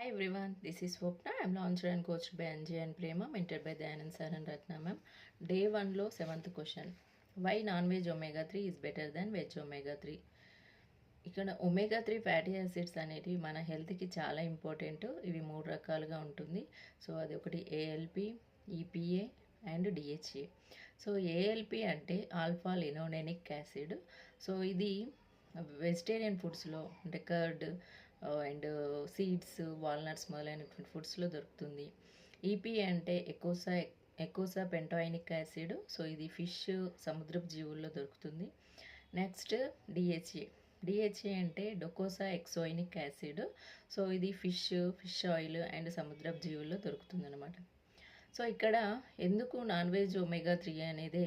Hi everyone, this is Swapna. I am launched and coached by Anji and Prema, mentored by Dayanand sir and Ratna ma'am. Day 1 లో 7th question. Why non-veg omega 3 is better than veg omega 3? ఇక్కడ omega 3 fatty acids అనేవి మన హెల్త్కి చాలా important. ఇవి 3 రకాలుగా ఉంటుంది. So అది ఒకటి ALP, EPA and DHA. So ALP అంటే ఆల్ఫా లినోలెనిక్ యాసిడ్. సో ఇది వెజిటేరియన్ ఫుడ్స్లో అంటే కర్డ్ అండ్ సీడ్స్, వాల్నట్స్ మొదలైనటువంటి ఫుడ్స్లో దొరుకుతుంది. ఈపీఏ అంటే ఎకోసా పెంటాయినిక్ యాసిడ్. సో ఇది ఫిష్, సముద్రపు జీవుల్లో దొరుకుతుంది. నెక్స్ట్ డిహెచ్ఏ అంటే డొకోసా ఎక్సోయినిక్ యాసిడ్. సో ఇది ఫిష్ ఆయిల్ అండ్ సముద్రపు జీవుల్లో దొరుకుతుంది అనమాట. సో ఇక్కడ ఎందుకు నాన్ వెజ్ ఒమేగా 3 అనేది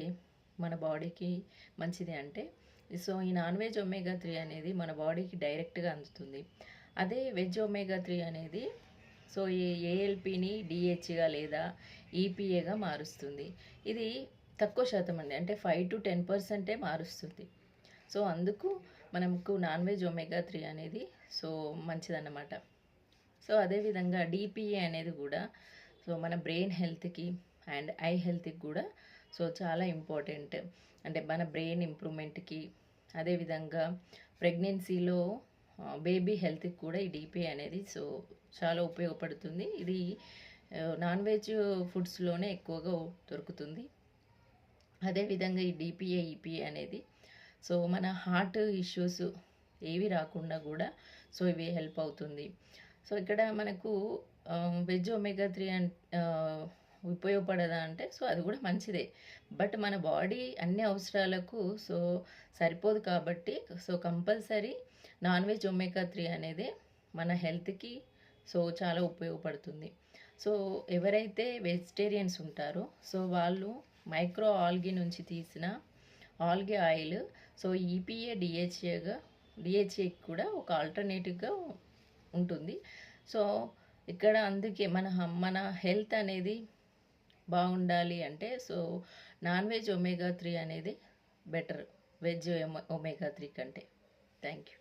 మన బాడీకి మంచిది అంటే, సో ఈ నాన్ వెజ్ ఒమేగా 3 అనేది మన బాడీకి డైరెక్ట్గా అందుతుంది. అదే వెజ్ ఒమేగా 3 అనేది సో ఈ ఏఎల్పిని డిహెచ్గా లేదా ఈపీఏగా మారుస్తుంది. ఇది తక్కువ శాతం అండి, అంటే 5 to 10% మారుస్తుంది. సో అందుకు మనకు నాన్ వెజ్ ఒమేగా 3 అనేది సో మంచిదన్నమాట. సో అదేవిధంగా డిపిఏ అనేది కూడా సో మన బ్రెయిన్ హెల్త్కి అండ్ ఐ హెల్త్కి కూడా సో చాలా ఇంపార్టెంట్. అంటే మన బ్రెయిన్ ఇంప్రూవ్మెంట్కి, అదేవిధంగా ప్రెగ్నెన్సీలో బేబీ హెల్త్కి కూడా ఈ డిపిఏ అనేది సో చాలా ఉపయోగపడుతుంది. ఇది నాన్ వెజ్ ఫుడ్స్లోనే ఎక్కువగా దొరుకుతుంది. అదేవిధంగా ఈ డిపిఏ, ఈపీఏ అనేది సో మన హార్ట్ ఇష్యూస్ ఏవి రాకుండా కూడా సో ఇవి హెల్ప్ అవుతుంది. సో ఇక్కడ మనకు వెజ్ ఒమేగా 3 ఉపయోగపడదా అంటే సో అది కూడా మంచిదే. బట్ మన బాడీ అన్ని అవసరాలకు సో సరిపోదు కాబట్టి so compulsory non veg omega 3 అనేది మన హెల్త్కి సో చాలా ఉపయోగపడుతుంది. సో ఎవరైతే వెజిటేరియన్స్ ఉంటారో సో వాళ్ళు మైక్రో ఆల్గీ నుంచి తీసిన ఆల్గే ఆయిల్ సో ఈపీఏ డిహెచ్ఏకి కూడా ఒక ఆల్టర్నేటివ్గా ఉంటుంది. సో ఇక్కడ అందుకే మన హెల్త్ అనేది బాగుండాలి అంటే సో నాన్ వెజ్ ఒమేగా 3 అనేది బెటర్ వెజ్ ఒమేగా 3 కంటే. Thank you.